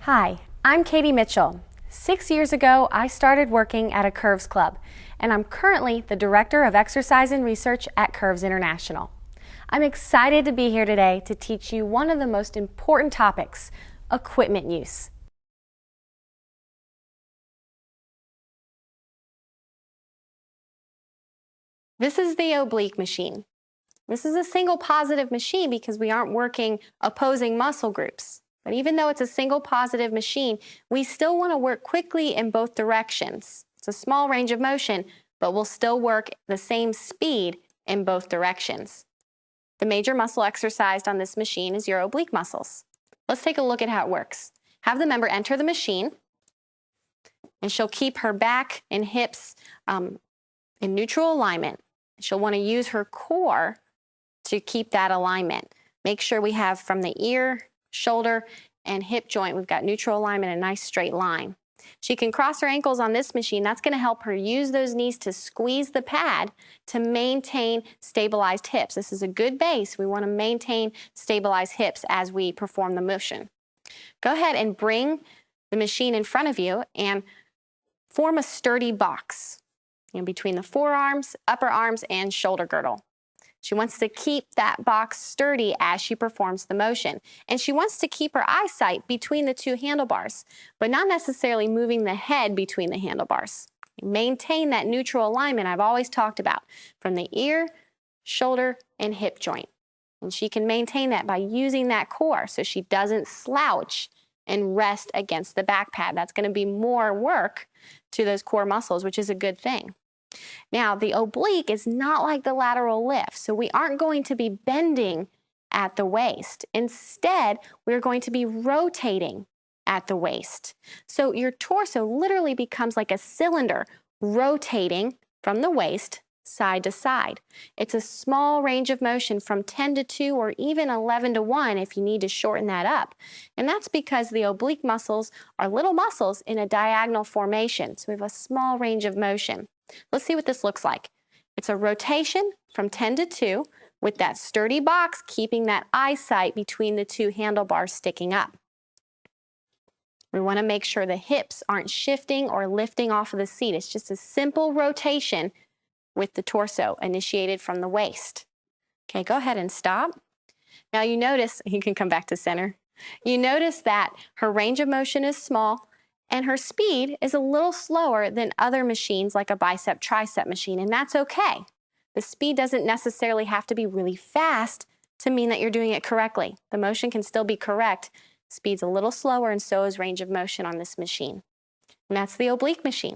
Hi, I'm Katie Mitchell. 6 years ago, I started working at a Curves Club, and I'm currently the Director of Exercise and Research at Curves International. I'm excited to be here today to teach you one of the most important topics, equipment use. This is the oblique machine. This is a single positive machine because we aren't working opposing muscle groups. But even though it's a single positive machine, we still want to work quickly in both directions. It's a small range of motion, but we'll still work the same speed in both directions. The major muscle exercised on this machine is your oblique muscles. Let's take a look at how it works. Have the member enter the machine, and she'll keep her back and hips in neutral alignment. She'll want to use her core to keep that alignment. Make sure we have from the ear, shoulder, and hip joint, we've got neutral alignment, a nice straight line. She can cross her ankles on this machine. That's going to help her use those knees to squeeze the pad to maintain stabilized hips. This is a good base. We want to maintain stabilized hips as we perform the motion. Go ahead and bring the machine in front of you and form a sturdy box between the forearms, upper arms, and shoulder girdle. She wants to keep that box sturdy as she performs the motion. And she wants to keep her eyesight between the two handlebars, but not necessarily moving the head between the handlebars. Maintain that neutral alignment I've always talked about from the ear, shoulder, and hip joint. And she can maintain that by using that core so she doesn't slouch and rest against the back pad. That's going to be more work to those core muscles, which is a good thing. Now, the oblique is not like the lateral lift, so we aren't going to be bending at the waist. Instead, we're going to be rotating at the waist. So your torso literally becomes like a cylinder rotating from the waist side to side. It's a small range of motion from 10 to 2 or even 11 to 1 if you need to shorten that up. And that's because the oblique muscles are little muscles in a diagonal formation, so we have a small range of motion. Let's see what this looks like. It's a rotation from 10 to 2 with that sturdy box keeping that eyesight between the two handlebars sticking up. We want to make sure the hips aren't shifting or lifting off of the seat. It's just a simple rotation with the torso initiated from the waist. Okay, go ahead and stop. Now you notice, you can come back to center. You notice that her range of motion is small and her speed is a little slower than other machines like a bicep-tricep machine, and that's okay. The speed doesn't necessarily have to be really fast to mean that you're doing it correctly. The motion can still be correct. Speed's a little slower, and so is range of motion on this machine. And that's the oblique machine.